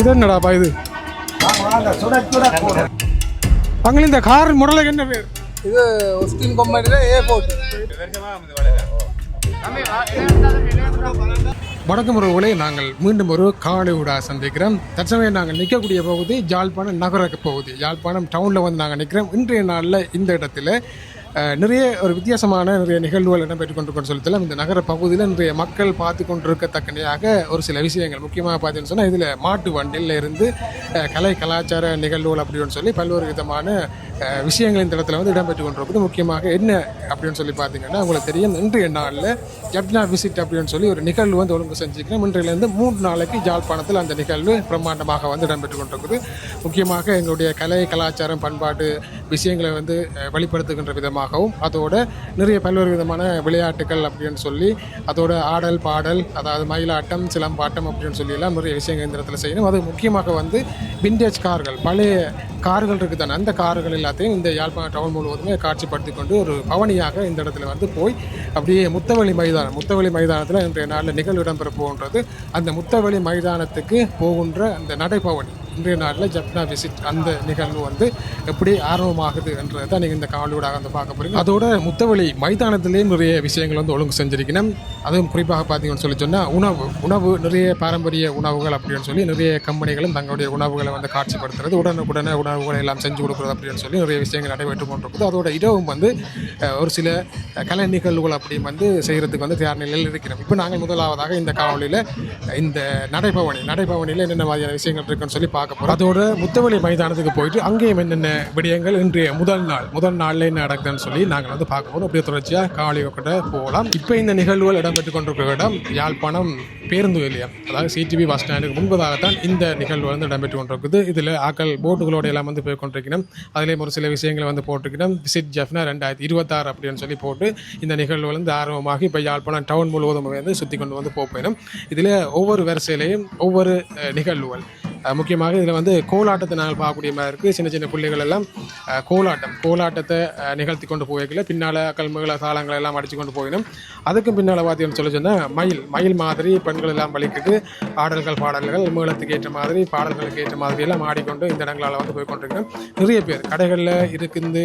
இது என்னடாப்பா இது? அங்கே இந்த கார் முடலுக்கு என்ன பேர்? இது ஒஸ்டின் கம்பெனியில் ஏர்போர்ட். வணக்கம் உறவுகளே, நாங்கள் மீண்டும் ஒரு காலை ஊடா சந்திக்கிறோம். தற்சமயம் நாங்கள் நிற்கக்கூடிய பகுதி யாழ்ப்பாணம் நகர பகுதி, யாழ்ப்பாணம் டவுனில் வந்து நாங்கள் நிற்கிறோம். இன்றைய நாளில் இந்த இடத்துல நிறைய ஒரு வித்தியாசமான நிறைய நிகழ்வுகள் இடம்பெற்று கொண்டு சொல்லலாம். இந்த நகர பகுதியில் நிறைய மக்கள் பார்த்து கொண்டிருக்கத்தக்கனையாக ஒரு சில விஷயங்கள் முக்கியமாக பார்த்தீங்கன்னு சொன்னால், இதில் மாட்டு வண்டியில் இருந்து கலை கலாச்சார நிகழ்வுகள் அப்படின்னு சொல்லி பல்வேறு விதமான விஷயங்கள் இந்த இடத்துல வந்து இடம்பெற்று கொண்டிருக்குது. முக்கியமாக என்ன அப்படின்னு சொல்லி பார்த்தீங்கன்னா, உங்களுக்கு தெரியும், இன்றைய நாளில் ஜப்னா விசிட் அப்படின்னு சொல்லி ஒரு நிகழ்வு வந்து ஒழுங்கு செஞ்சுக்கிறோம். இன்றையிலேருந்து 3 நாளைக்கு யாழ்ப்பாணத்தில் அந்த நிகழ்வு பிரம்மாண்டமாக வந்து இடம்பெற்று கொண்டிருக்குது. முக்கியமாக எங்களுடைய கலை கலாச்சாரம் பண்பாட்டு விஷயங்களை வந்து வெளிப்படுத்துகின்ற விதமாகவும், அதோட நிறைய பல்வேறு விதமான விளையாட்டுகள் அப்படின்னு சொல்லி, அதோட ஆடல் பாடல், அதாவது மயிலாட்டம் சிலம்பாட்டம் அப்படின்னு சொல்லி எல்லாம் நிறைய விஷயங்கள் இந்த இடத்துல செய்யணும். அது முக்கியமாக வந்து விண்டேஜ் கார்கள், பழைய கார்கள் இருக்குது தானே, அந்த கார்கள் எல்லாத்தையும் இந்த யாழ்ப்பாணம் டவுன் முழுவதுமே காட்சிப்படுத்தி கொண்டு ஒரு பவனியாக இந்த இடத்துல வந்து போய் அப்படியே முத்தவெளி மைதானத்தில் இன்றைய நாளில் நிகழ்வு இடம்பெற போகின்றது. அந்த முத்தவெளி மைதானத்துக்கு போகின்ற அந்த நடைபவனி இன்றைய நாளில் ஜப்னா விசிட் அந்த நிகழ்வு வந்து எப்படி ஆரம்பமாகுது என்றதை தான் நீங்கள் இந்த காவலியோட வந்து பார்க்க போகிறீங்க. அதோட முத்தவெளி மைதானத்திலேயும் நிறைய விஷயங்கள் வந்து ஒழுங்கு செஞ்சிருக்கணும். அதுவும் குறிப்பாக பார்த்தீங்கன்னு சொல்லி சொன்னால் உணவு நிறைய பாரம்பரிய உணவுகள் அப்படின்னு சொல்லி நிறைய கம்பெனிகளும் தங்களுடைய உணவுகளை வந்து காட்சிப்படுத்துறது, உடனுக்குடனே உணவுகளை எல்லாம் செஞ்சு கொடுக்குறது அப்படின்னு சொல்லி நிறைய விஷயங்கள் நடைபெற்று கொண்டிருக்குது. அதோட இரவும் வந்து ஒரு சில கலை நிகழ்வுகள் அப்படி வந்து செய்கிறதுக்கு வந்து தயார் நிலையில் இருக்கிறோம். இப்போ நாங்கள் முதலாவதாக இந்த காவலியில் இந்த நடைபவனியில் என்னென்ன மாதிரியான விஷயங்கள் இருக்குன்னு சொல்லி பார்க்க போகிறோம். அதோட முத்தவெளி மைதானத்துக்கு போயிட்டு அங்கேயும் என்னென்ன விடயங்கள் இன்றைய முதல் நாளில் என்ன நடக்குதுன்னு சொல்லி நாங்கள் வந்து பார்க்க போகிறோம். அப்படியே தொடர்ச்சியாக காவலி கிட்ட போகலாம். இப்போ இந்த நிகழ்வுகள் இடம்பெற்று கொண்டிருக்கிற இடம் யாழ்ப்பாணம் பேருந்து நிலையம், அதாவது சிடிவி பஸ் ஸ்டாண்டுக்கு முன்பதாகத்தான் இந்த நிகழ்வு வந்து இடம்பெற்று கொண்டிருக்குது. இதில் ஆக்கள் போட்டுகளோட எல்லாம் வந்து போய் கொண்டிருக்கணும். அதிலேயும் ஒரு சில விஷயங்களை வந்து போட்டிருக்கணும். விசிட் ஜப்னா 2026 அப்படின்னு சொல்லி போட்டு இந்த நிகழ்வு வந்து ஆரம்பமாகி இப்போ யாழ்ப்பாணம் டவுன் முழுவதும் வந்து சுற்றி கொண்டு வந்து போயிடும். இதில் ஒவ்வொரு வரிசையிலையும் ஒவ்வொரு நிகழ்வுகள், முக்கியமாக இதில் வந்து கோலாட்டத்தை நாங்கள் பார்க்கக்கூடிய மாதிரி இருக்குது. சின்ன சின்ன பிள்ளைகள் எல்லாம் கோலாட்டத்தை நிகழ்த்தி கொண்டு போய்க்கல, பின்னால் கல்முகளை தாளங்கள் எல்லாம் அடித்து கொண்டு போயிடும். அதுக்கும் பின்னால் பார்த்தீங்கன்னு சொல்லி சொன்னால் மயில் மாதிரி பெண்கள் எல்லாம் வலிக்குது, ஆடல்கள் பாடல்கள் மேளத்துக்கு ஏற்ற மாதிரி பாடல்களுக்கு ஏற்ற மாதிரி எல்லாம் ஆடிக்கொண்டு இந்த இடங்களால் வந்து போய் கொண்டிருக்கோம். நிறைய பேர் கடைகளில் இருக்குது,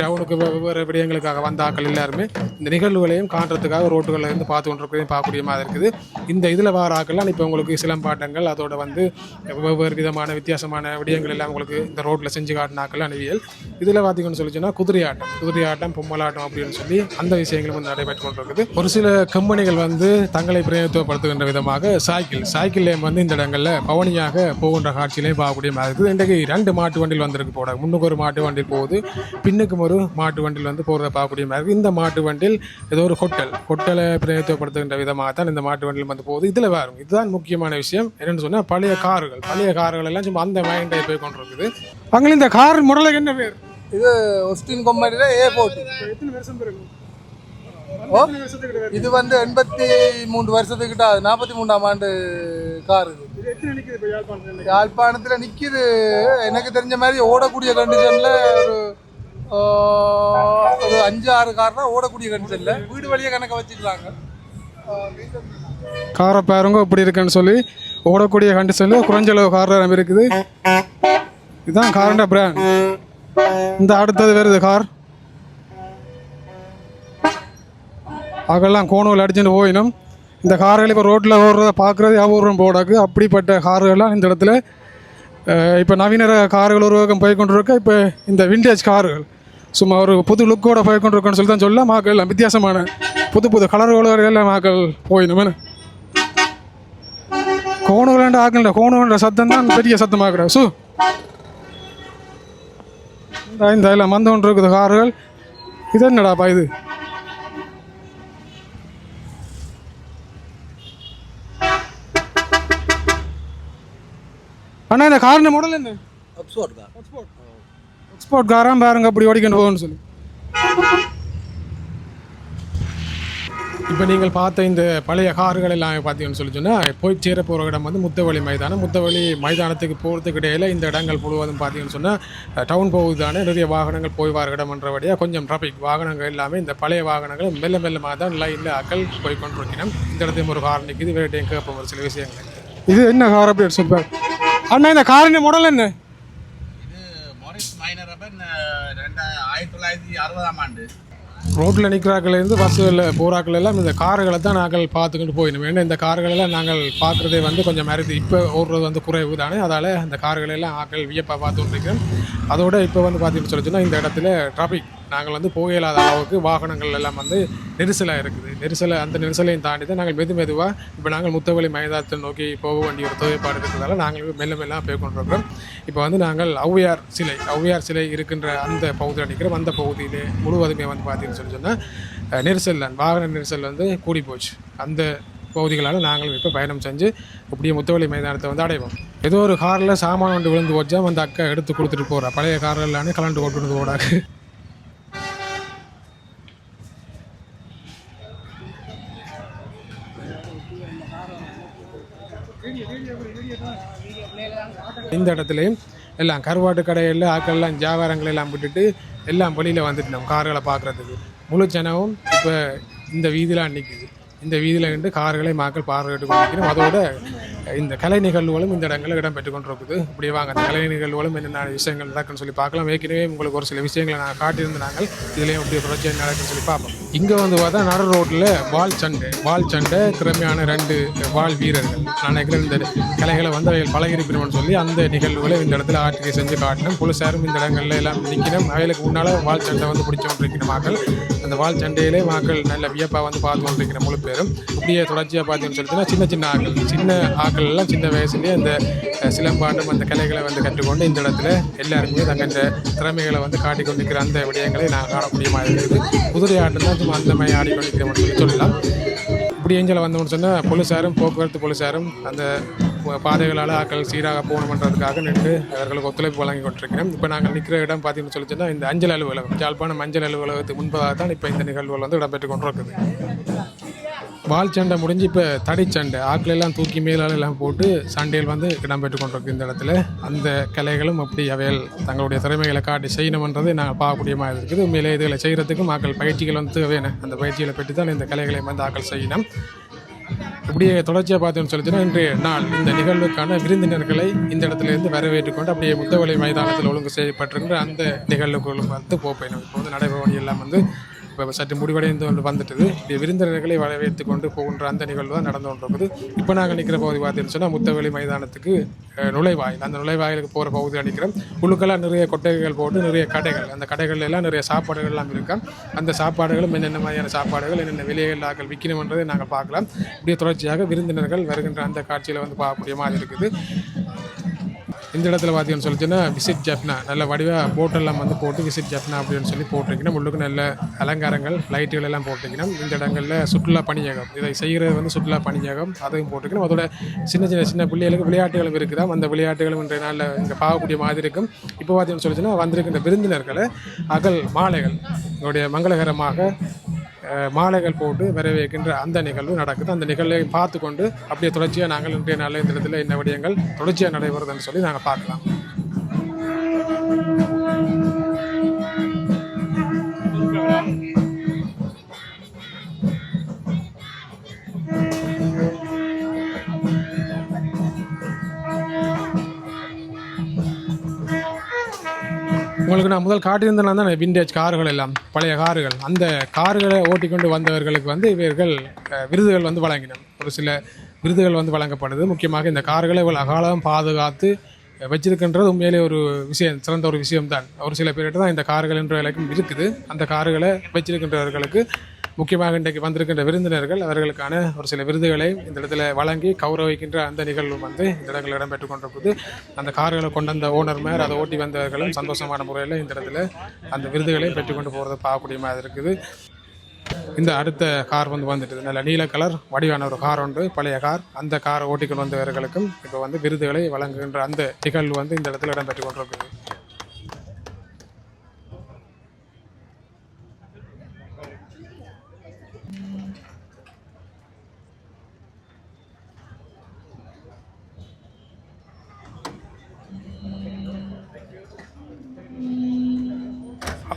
டவுனுக்கு வெவ்வேறு விடயங்களுக்காக வந்த ஆக்கள் எல்லாருமே இந்த நிகழ்வுகளையும் காண்றதுக்காக ரோட்டுகளில் இருந்து பார்த்து கொண்டிருக்கிறதையும் பார்க்கக்கூடிய மாதிரி இருக்குது. இந்த இதில் வர ஆக்கள்லாம் இப்போ உங்களுக்கு சிலம்பாட்டங்கள், அதோட வந்து வெவ்வேறு விதமான வித்தியாசமான விடயங்கள் எல்லாம் உங்களுக்கு இந்த ரோட்டில் செஞ்சு காட்டினாக்கள் அணிவியல். இதில் பார்த்தீங்கன்னு சொல்லி சொன்னால் குதிரையாட்டம் பொம்மலாட்டம் அப்படின்னு சொல்லி அந்த விஷயங்களும் வந்து நடைபெற்று கொண்டிருக்குது. ஒரு சில கம்பெனிகள் வந்து தங்களை பிரதிநிதித்துவப்படுத்துகின்ற விதமாக சைக்கிள்லேயும் வந்து இந்த இடங்களில் பவனியாக போகின்ற காட்சியிலையும் பார்க்கக்கூடிய மாதிரி இருக்குது. இன்றைக்கு 2 மாட்டு வண்டியில் வந்திருக்கு போட, முன்னுக்கு ஒரு மாட்டு வண்டியில் போகுது, பின்னுக்கும் ஒரு மாட்டு வண்டியில் வந்து போகிறத பார்க்கக்கூடிய மாதிரி இருக்குது. இந்த மாட்டு வண்டியில் ஏதோ ஒரு ஹோட்டலை பிரதிநிதித்துவப்படுத்துகின்ற விதமாக தான் இந்த மாட்டு வண்டியில் வந்து போகுது. இதில் வரும் இதுதான் முக்கியமான விஷயம் என்னென்னு சொன்னால், பழைய கார்கள் எல்லாம் சும்மா அந்த மைண்டை போய் கொண்டிருக்குது. அங்கே இந்த கார் முடலுக்கு என்ன பேர்? இது ஒஸ்டின் கம்பெனியில் ஏர்போர்ட். எத்தனை வருஷம் பிறகு? இது வந்து 83 வருஷத்துக்கிட்ட 43ஆம் ஆண்டு கார். இது யாழ்ப்பாணத்தில் நிற்கிது. எனக்கு தெரிஞ்ச மாதிரி ஓடக்கூடிய கண்டிஷனில் ஒரு 5-6 கார் தான் ஓடக்கூடிய கண்டிஷனில், வீடு வழியாக கணக்க வச்சுக்கிறாங்க. காரை பாருங்க இப்படி இருக்குன்னு சொல்லி, ஓடக்கூடிய கண்டிஷனில் குறைஞ்சளவு கார் நம்ம இருக்குது. இதுதான் காரோட பிராண்ட். இந்த அடுத்தது வருது கார், அகெல்லாம் கோணூல் அடிச்சுட்டு போயிடும். இந்த கார்கள் இப்போ ரோட்டில் ஓடுறத பார்க்குறது அபூர்வம் போடாக்கு. அப்படிப்பட்ட கார்கள்லாம் இந்த இடத்துல இப்போ நவீன கார்கள் ஒரு பக்கம் போய் கொண்டு இருக்க. இப்போ இந்த விண்டேஜ் கார்கள் சும்மா ஒரு புது லுக்கோட போய் கொண்டு இருக்கோன்னு சொல்லி தான் சொல்ல, மக்கள் எல்லாம் வித்தியாசமான புது கலர்களோட எல்லாம் மக்கள் போயிடும். கோணூலாண்டு ஆக்கல, கோணூன்ற சத்தம் தான் பெரிய சத்தமாக்குற. இந்த எல்லாம் மந்த ஒன்று இருக்குது கார்கள். இது என்னடாப்பா இது? அண்ணா இந்த கார் மாடல் என்ன? எக்ஸ்போர்ட் காராம் பாருங்க, அப்படி ஓடிக்கணும் போகணும்னு சொல்லி. இப்போ நீங்கள் பார்த்த இந்த பழைய கார்கள் எல்லாம் பார்த்தீங்கன்னு சொல்லி சொன்னால் போய் சேர போகிற இடம் வந்து முத்தவழி மைதானம். முத்தவழி மைதானத்துக்கு போகிறதுக்கு இடையில் இந்த இடங்கள் முழுவதும் பார்த்தீங்கன்னு சொன்னால் டவுன் போகுதானே நிறைய வாகனங்கள் போய் வர இடம்ன்றபடியாக கொஞ்சம் டிராஃபிக் வாகனங்கள் எல்லாமே இந்த பழைய வாகனங்கள் மெல்ல மெல்லமாக தான் லைனில் அக்கள் போய் கொண்டிருக்கணும். இந்த இடத்தையும் ஒரு கார் நிற்கிது, வேட்டையும் கேட்போம் ஒரு சில விஷயங்கள். இது என்ன கார் அப்படி சொல்லுவார் அண்ணா? இந்த காரின் மாடல் என்ன? இது மோரிஸ் மைனர் அப்ப 1960ஆம் ஆண்டு. ரோட்டில் நிற்கிறாக்கள்லேருந்து பஸ்ஸில் போகிறாக்கள் எல்லாம் இந்த கார்களை தான் நாங்கள் பார்த்துக்கிட்டு போயிடணும். ஏன்னா இந்த கார்களெல்லாம் நாங்கள் பார்க்குறதே வந்து கொஞ்சம் மருது இப்போ ஓடுறது வந்து குறைவு தானே, அதால் அந்த கார்களெல்லாம் ஆக்கள் வியப்பாக பார்த்துட்ருக்கேன். அதோட இப்போ வந்து பார்த்தீங்கன்னு சொல்லிச்சுன்னா இந்த இடத்துல டிராஃபிக் நாங்கள் வந்து போகலாத அளவுக்கு வாகனங்கள் எல்லாம் வந்து நெரிசலாக இருக்குது. அந்த நெரிசலையும் தாண்டி தான் நாங்கள் மெதுவாக இப்போ நாங்கள் முத்தவழி மைதானத்தை நோக்கி போக வேண்டிய ஒரு தேவைப்பாடு இருக்கிறதால நாங்கள் மெல்ல போய் கொண்டிருக்கிறோம். இப்போ வந்து நாங்கள் ஔவையார் சிலை இருக்கின்ற அந்த பகுதியில் நிற்கிறோம். அந்த பகுதியிலே முழுவதுமே வந்து பார்த்தீங்கன்னு சொன்னால் நெரிசல் தான், வாகன நெரிசல் வந்து கூடி போச்சு. அந்த பகுதிகளால் நாங்கள் இப்போ பயணம் செஞ்சு இப்படியே முத்தவழி மைதானத்தை வந்து அடைவோம். ஏதோ ஒரு காரில் சாமான் ஒன்று விழுந்து போச்சா அந்த அக்கா எடுத்து கொடுத்துட்டு போகிறா. பழைய காரில் எல்லாமே கலண்டு கொண்டு போடாது. இந்த இடத்துலையும் எல்லாம் கருவாட்டு கடையில் ஆக்கள்லாம் வியாபாரங்கள் எல்லாம் விட்டுட்டு எல்லாம் வெளியில் வந்துட்டு நம்ம கார்களை பார்க்குறதுக்கு முழு ஜனமும் இப்போ இந்த வீதியில் நிற்குது. இந்த வீதியில் நின்று கார்களை மக்கள் பார்வையிட்டு கொண்டிருக்கிறோம். அதோட இந்த கலை நிகழ்வுகளும் இந்த இடங்களில் இடம் பெற்று கொண்டிருக்குது. இப்படி வாங்க அந்த கலை நிகழ்வுகளும் என்னென்ன விஷயங்கள் நடக்குன்னு சொல்லி பார்க்கலாம். ஏற்கனவே உங்களுக்கு ஒரு சில விஷயங்களை நாங்கள் காட்டியிருந்த நாங்கள் இதுலேயும் இப்படி பிரச்சனை நடக்குன்னு சொல்லி பார்ப்போம். இங்கே வந்து பார்த்தா நடு ரோட்டில் வால் சண்டை திறமையான 2 வால் வீரர்கள் நான் நினைக்கிறேன் இந்த கலைகளை வந்து அவைகள் பழகிருப்பினோம்னு சொல்லி அந்த நிகழ்வுகளை இந்த இடத்துல ஆட்சியை செஞ்சு காட்டினோம். போலீஸாரும் இந்த இடங்கள்ல எல்லாம் நிற்கணும். அவைகளுக்கு முன்னால் வால் சண்டை வந்து பிடிச்சி கொண்டிருக்கிற மக்கள் அந்த வால் சண்டையிலே மக்கள் நல்ல வியப்பாக வந்து பார்த்து கொண்டிருக்கிற முழு பேரும் இப்படியே தொடர்ச்சியாக பார்த்தீங்கன்னு சொல்லிட்டுனா சின்ன ஆக்கள் எல்லாம் சின்ன வயசுலேயே அந்த சிலம்பாண்டும் அந்த கலைகளை வந்து கற்றுக்கொண்டு இந்த இடத்துல எல்லாருக்குமே தங்கள் இந்த திறமைகளை வந்து காட்டிக்கொண்டிருக்கிற அந்த விடயங்களை நாங்கள் காணக்கூடியமாக இருக்குது. குதிரை ஆட்டம் தான் சும்மா அந்த மாதிரி ஆடிக்கொண்டிருக்கிறோம்னு சொல்லலாம். இப்படி ஏஞ்சல் வந்தோம்னு சொன்னால் போக்குவரத்து போலீஸாரும் அந்த பாதைகளால் ஆக்கள் சீராக போகணுன்றதுக்காக நின்று அவர்களுக்கு ஒத்துழைப்பு வழங்கி கொண்டிருக்கிறோம். இப்போ நாங்கள் நிற்கிற இடம் பார்த்தீங்கன்னு சொல்லிச்சுன்னா இந்த அஞ்சல் அலுவலகம், யாழ்ப்பாணம் அஞ்சல் அலுவலகத்துக்கு முன்பாக தான் இப்போ இந்த நிகழ்வுகள் வந்து இடம்பெற்று கொண்டிருக்குது. வால் சண்டை முடிஞ்சு இப்போ தடிச்சண்டை ஆக்கள் எல்லாம் தூக்கி மேலெல்லாம் போட்டு சண்டையில் வந்து இடம்பெற்று கொண்டிருக்கு இந்த இடத்துல. அந்த கலைகளும் அப்படி அவைகள் தங்களுடைய திறமைகளை காட்டி செய்யணுன்றதை நாங்கள் பார்க்கக்கூடிய மாதிரி இருக்குது. உண்மையிலே இதுகளை செய்கிறதுக்கும் ஆக்கள் பயிற்சிகள் வந்து வேணும். அந்த பயிற்சிகளை பெற்று தான் இந்த கலைகளை வந்து ஆக்கள் செய்யணும். இப்படியே தொடர்ச்சியாக பார்த்தோன்னு சொல்லிச்சுன்னா இன்றைய நாள் இந்த நிகழ்வுக்கான விருந்தினர்களை இந்த இடத்துலேருந்து வரவேற்று கொண்டு அப்படியே முத்தவழி மைதானத்தில் ஒழுங்கு செய்யப்பட்டிருக்கிற அந்த நிகழ்வுகளும் வந்து போப்பயணம் இப்போ வந்து நடைபெறி எல்லாம் வந்து இப்போ சற்று முடிவடைந்து கொண்டு வந்துட்டுது. விருந்தினர்களை வரவேற்று கொண்டு போகின்ற அந்த நிகழ்வு தான் நடந்து கொண்டிருக்குது. இப்போ நாங்கள் நிற்கிற பகுதி பார்த்தீங்கன்னு சொன்னால் முத்தவழி மைதானத்துக்கு நுழைவாயில், அந்த நுழைவாயிலுக்கு போகிற பகுதியில் நிற்கிறோம். உள்ளுக்கெல்லாம் நிறைய கொட்டைகள் போட்டு நிறைய கடைகள், அந்த கடைகள் எல்லாம் நிறைய சாப்பாடுகள் எல்லாம் இருக்கும். அந்த சாப்பாடுகளும் என்னென்ன மாதிரியான சாப்பாடுகள் என்னென்ன விலைகள் ஆக்கள் விற்கணுன்றதை நாங்கள் பார்க்கலாம். இப்படியே தொடர்ச்சியாக விருந்தினர்கள் வருகின்ற அந்த காட்சியில் வந்து பார்க்கக்கூடிய மாதிரி இருக்குது. இந்த இடத்துல பார்த்தீங்கன்னு சொல்லிச்சுன்னா விசிட் ஜப்னா நல்ல வடிவாக போட்டெல்லாம் வந்து போட்டு விசிட் ஜப்னா அப்படின்னு சொல்லி போட்டிருக்கணும். உள்ளுக்கு நல்ல அலங்காரங்கள் லைட்டுகள் எல்லாம் போட்டிருக்கணும். இந்த இடங்களில் சுற்றுலா பணியகம், இதை செய்கிறது வந்து சுற்றுலா பணியகம், அதையும் போட்டிருக்கணும். அதோட சின்ன பிள்ளைகளுக்கு விளையாட்டுகளும் இருக்குதா. அந்த விளையாட்டுகளும் இன்றைய நாளில் இங்கே பார்க்கக்கூடிய மாதிரி இருக்கும். இப்போ பார்த்தீங்கன்னு சொல்லிச்சுன்னா வந்திருக்கின்ற விருந்தினர்களை மாலைகள் எங்களுடைய மங்களகரமாக மாலைகள் போட்டு வரவேற்கின்ற அந்த நிகழ்வு நடக்குது. அந்த நிகழ்வை பார்த்து கொண்டு அப்படியே தொடர்ச்சியாக நாங்கள் இன்றைய நாளில் இந்த இடத்துல என்ன விடயங்கள் தொடர்ச்சியாக நடைபெறுதுன்னு சொல்லி நாங்கள் பார்க்கலாம். உங்களுக்கு நான் முதல் காட்டியிருந்தேன்னா தான் விண்டேஜ் கார்கள் எல்லாம் பழைய கார்கள், அந்த கார்களை ஓட்டிக்கொண்டு வந்தவர்களுக்கு வந்து இவர்கள் விருதுகள் வந்து வழங்கினோம். ஒரு சில விருதுகள் வந்து வழங்கப்படுது. முக்கியமாக இந்த கார்களை அகாலம் பாதுகாத்து வச்சிருக்கின்றது உண்மையிலே ஒரு விஷயம், சிறந்த ஒரு விஷயம்தான். ஒரு சில பேர்கிட்ட தான் இந்த கார்கள் என்ற விலைக்கும் இருக்குது. அந்த கார்களை வச்சிருக்கின்றவர்களுக்கு முக்கியமாக இன்றைக்கு வந்திருக்கின்ற விருந்தினர்கள் அவர்களுக்கான ஒரு சில விருதுகளை இந்த இடத்துல வழங்கி கௌரவிக்கின்ற அந்த நிகழ்வு வந்து இந்த இடங்களில் இடம்பெற்றுக் கொண்டிருக்குது. அந்த கார்களை கொண்ட அந்த ஓனர்மார் அதை ஓட்டி வந்தவர்களும் சந்தோஷமான முறையில் இந்த இடத்துல அந்த விருதுகளை பெற்றுக்கொண்டு போகிறத பார்க்கக்கூடிய மாதிரி இருக்குது. இந்த அடுத்த கார் வந்துட்டு நல்ல நீல கலர் வடிவான ஒரு கார் உண்டு, பழைய கார். அந்த காரை ஓட்டிக்கொண்டு வந்தவர்களுக்கும் இப்போ வந்து விருதுகளை வழங்குகின்ற அந்த நிகழ்வு வந்து இந்த இடத்துல இடம்பெற்றுக் கொண்டிருக்குது.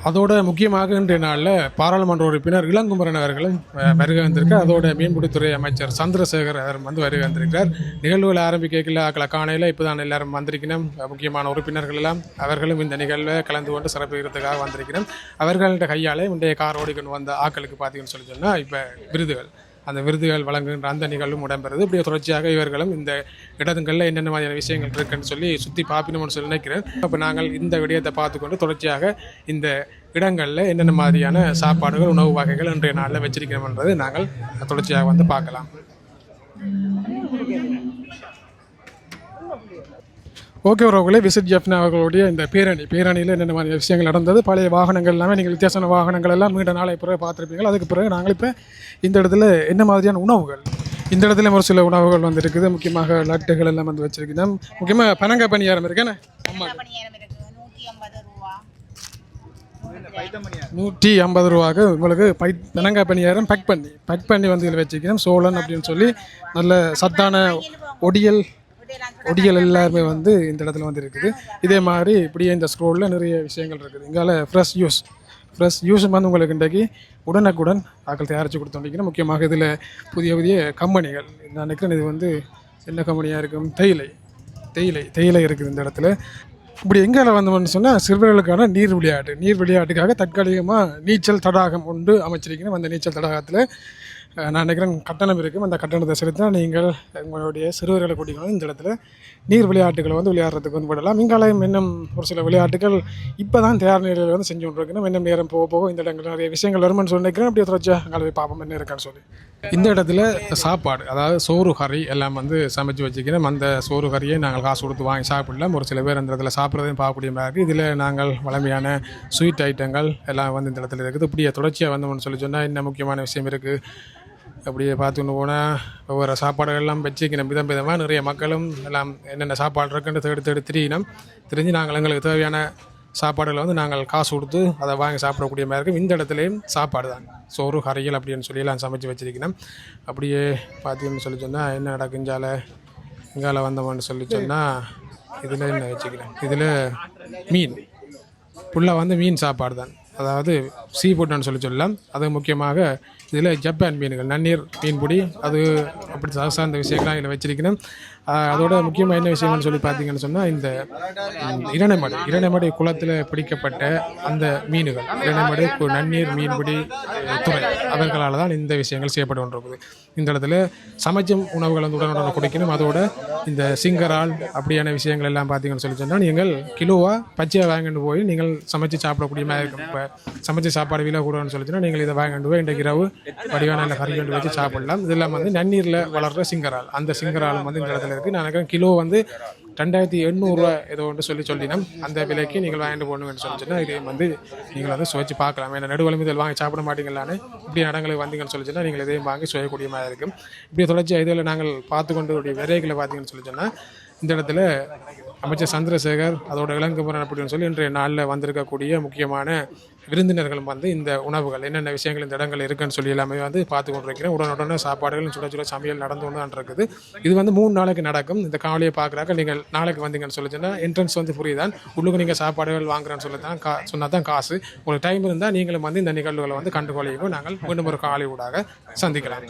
அதோட முக்கியமாக இன்றைய நாளில் பாராளுமன்ற உறுப்பினர் இளங்குமரன் அவர்களும் வருகை வந்திருக்கார். அதோட மீன்பிடித்துறை அமைச்சர் சந்திரசேகர் அவர் வந்து வருகை வந்திருக்கிறார். நிகழ்வுகள் ஆரம்பிக்கல காணையில் இப்போ தான் எல்லாரும் வந்திருக்கணும். முக்கியமான உறுப்பினர்கள் எல்லாம் அவர்களும் இந்த நிகழ்வை கலந்து கொண்டு சிறப்பிக்கிறதுக்காக வந்திருக்கிறோம். அவர்கள்ட்ட கையாலே இன்றைய கார் ஓடிக்கொண்டு வந்த ஆக்களுக்கு பார்த்தீங்கன்னு சொல்லி சொன்னால் இப்போ விருதுகள் அந்த விருதுகள் வழங்குகின்ற அந்த நிகழ்வும் இடம்பெறுது. இப்படியே தொடர்ச்சியாக இவர்களும் இந்த இடங்களில் என்னென்ன மாதிரியான விஷயங்கள் இருக்குன்னு சொல்லி சுற்றி பார்க்கணும்னு சொல்லி நினைக்கிறேன். அப்போ நாங்கள் இந்த விடயத்தை பார்த்துக்கொண்டு தொடர்ச்சியாக இந்த இடங்களில் என்னென்ன மாதிரியான சாப்பாடுகள் உணவு வகைகள் இன்றைய நாளில் வச்சிருக்கிறோம்ன்றது நாங்கள் தொடர்ச்சியாக வந்து பார்க்கலாம். ஓகே உறவுகளே, விசிட் ஜெஃப்னா அவர்களுடைய இந்த பேரணியில் என்னென்ன மாதிரி விஷயங்கள் நடந்தது, பழைய வாகனங்கள் எல்லாமே நீங்கள் வித்தியாசமான வாகனங்கள் எல்லாம் நீண்ட நாளை பிறகு பார்த்துருப்பீங்க. அதுக்கு பிறகு நாங்கள் இப்போ இந்த இடத்துல என்ன மாதிரியான உணவுகள், இந்த இடத்துல ஒரு சில உணவுகள் வந்து இருக்குது. முக்கியமாக லட்டுகள் எல்லாம் வந்து வச்சிருக்கேன். முக்கியமாக பனங்காய் பணியாரம் இருக்கேன்னு 150 ரூபாய்க்கு உங்களுக்கு பனங்காய் பணியாரம் பேக் பண்ணி வந்து இதில் வச்சுக்கிறேன். சோழன் அப்படின்னு சொல்லி நல்ல சத்தான ஒடியல் எல்லாருமே வந்து இந்த இடத்துல வந்து இருக்குது. இதே மாதிரி இப்படியே இந்த ஸ்க்ரோலில் நிறைய விஷயங்கள் இருக்குது. இங்கால ஃப்ரெஷ் யூஸ் வந்து உங்களுக்கு இன்றைக்கு உடனுக்குடன் ஆக்கள் தயாரித்து கொடுத்துருக்கீங்கன்னா. முக்கியமாக இதில் புதிய கம்பெனிகள் நான் நினைக்கிறேன். இது வந்து என்ன கம்பெனியாக இருக்கும், தேயிலை இருக்குது இந்த இடத்துல. இப்படி எங்கே வந்தோம்னு சொன்னால் சிறுவர்களுக்கான நீர் விளையாட்டுக்காக தற்காலிகமாக நீச்சல் தடாகம் ஒன்று அமைச்சிருக்கணும். அந்த நீச்சல் தடாகத்தில் நான் நினைக்கிறேன் கட்டணம் இருக்கும். அந்த கட்டணத்தை செலுத்தினா நீங்கள் உங்களுடைய சிறுவர்களை கூட்டிக்கணும். இந்த இடத்துல நீர் விளையாட்டுகளை வந்து விளையாடுறதுக்கு வந்து விடலாம். இங்காலயம் இன்னும் ஒரு சில விளையாட்டுகள் இப்போ தான் தயார் நிலையில் வந்து செஞ்சு கொண்டிருக்கணும். இன்னும் நேரம் போக இந்த இடங்கள் நிறைய விஷயங்கள் வரும்னு சொல்லி நினைக்கிறேன். அப்படியே தொடர்ச்சியாக அங்கே போய் பார்ப்போம் என்ன இருக்கான்னு சொல்லி. இந்த இடத்துல சாப்பாடு, அதாவது சோறு கறி எல்லாம் வந்து சமைச்சு வச்சுக்கிறோம். அந்த சோறு கறியை நாங்கள் காசு கொடுத்து வாங்கி சாப்பிடலாம். ஒரு சில பேர் அந்த இடத்துல சாப்பிட்றதையும் பார்க்கக்கூடிய மாதிரி இருக்குது. இதில் நாங்கள் வளமையான ஸ்வீட் ஐட்டங்கள் எல்லாம் வந்து இந்த இடத்துல இருக்குது. இப்படியே தொடர்ச்சியாக வந்தோம்னு சொல்லி சொன்னால் என்ன முக்கியமான விஷயம் இருக்குது. அப்படியே பார்த்துன்னு போனால் ஒவ்வொரு சாப்பாடுகள் எல்லாம் வச்சுக்கணும். விதமாக நிறைய மக்களும் எல்லாம் என்னென்ன சாப்பாடு இருக்குன்னு தேடி தெரிஞ்சு நாங்கள் எங்களுக்கு தேவையான சாப்பாடுகளை வந்து நாங்கள் காசு கொடுத்து அதை வாங்கி சாப்பிடக்கூடிய மாதிரி இருக்கும். இந்த இடத்துலையும் சாப்பாடு தான் சோறு கறிகள் அப்படின்னு சொல்லி எல்லாம் சமைச்சு வச்சிருக்கணும். அப்படியே பார்த்தீங்கன்னு சொல்லி சொன்னால் என்ன நடக்குஞ்சால இங்கால வந்தோம்னு சொல்லி சொன்னால் இதில் என்ன வச்சுக்கிறேன். இதில் மீன் ஃபுல்லாக வந்து மீன் சாப்பாடு தான், அதாவது சீ ஃபுட்டுன்னு சொல்லலாம். அது முக்கியமாக இதில் ஜப்பான் மீன்கள், நன்னீர் மீன்பிடி, அது அப்படி சார்ந்த விஷயங்கள்லாம் இதில் வச்சிருக்கணும். அதோட முக்கியமாக என்ன விஷயம்னு சொல்லி பார்த்தீங்கன்னு சொன்னால் இந்த இரணைமடை குளத்தில் பிடிக்கப்பட்ட அந்த மீன்கள், இரணைமடை நன்னீர் மீன்பிடி துறை அவர்களால் தான் இந்த விஷயங்கள் செய்யப்பட்டு கொண்டிருக்குது. இந்த இடத்துல சமைச்சும் உணவுகள் வந்து உடனுடன் குடிக்கணும். அதோட இந்த சிங்கரால் அப்படியான விஷயங்கள் எல்லாம் பார்த்தீங்கன்னு சொல்லி சொன்னால் நீங்கள் கிலோவாக பச்சையாக வாங்கிட்டு போய் நீங்கள் சமைச்சு சாப்பிடக்கூடிய மாதிரி இருக்கும். இப்போ சமைச்சு சாப்பாடு விலை கூடன்னு சொல்லிச்சுன்னா நீங்கள் இதை வாங்கிட்டு போய் இன்றைக்கு இரவு வடிவான இல்லை கறி கொண்டு வச்சு சாப்பிடலாம். இதெல்லாம் வந்து நன்னீரில் வளர்கிற சிங்கரால், அந்த சிங்கராலும் வந்து இந்த இடத்துல இருக்குது. நான் நினைக்கிறேன் கிலோ வந்து 2800 ஏதோ ஒன்று சொல்லினோம். அந்த விலைக்கு நீங்கள் வாங்கிட்டு போகணும்னு சொல்லிச்சுன்னா இதே வந்து நீங்கள் வந்து சுவைச்சு பார்க்கலாம். ஏன்னா நடுவலும் இதில் வாங்கி சாப்பிட மாட்டீங்களான்னு இப்படி இடங்களுக்கு வந்தீங்கன்னு சொல்லிச்சுன்னா நீங்கள் இதையும் வாங்கி சுவையக்கூடிய மாதிரி இருக்கும். இப்படி தொடர்ச்சி இதில் நாங்கள் பார்த்து கொண்டு விரைகளை பார்த்தீங்கன்னு சொல்லிச்சோன்னா இந்த இடத்துல அமைச்சர் சந்திரசேகர் அதோட இளங்குமரன் அப்படின்னு சொல்லி இன்றைய நாளில் வந்திருக்கக்கூடிய முக்கியமான விருந்தினர்களும் வந்து இந்த உணவுகள் என்னென்ன விஷயங்கள் இந்த இடங்கள் இருக்குன்னு சொல்லி எல்லாமே வந்து பார்த்து கொண்டு இருக்கிறேன். உடனுடனே சாப்பாடுகள் சுட சமையல் நடந்து கொண்டு தான் இருக்குது. இது வந்து 3 நாளைக்கு நடக்கும். இந்த காவலியை பார்க்குறாக்க நீங்கள் நாளைக்கு வந்தீங்கன்னு சொல்லிச்சுன்னா என்ட்ரன்ஸ் வந்து ஃப்ரீ தான். உள்ளுக்கு நீங்கள் சாப்பாடுகள் வாங்குறேன்னு சொல்லி தான் சொன்னால் தான் காசு. உங்களுக்கு டைம் இருந்தால் நீங்களும் வந்து இந்த நிகழ்வுகளை வந்து கண்டுகொள்ளையும் நாங்கள் மீண்டும் ஒரு காலை ஊடாக சந்திக்கலாம்.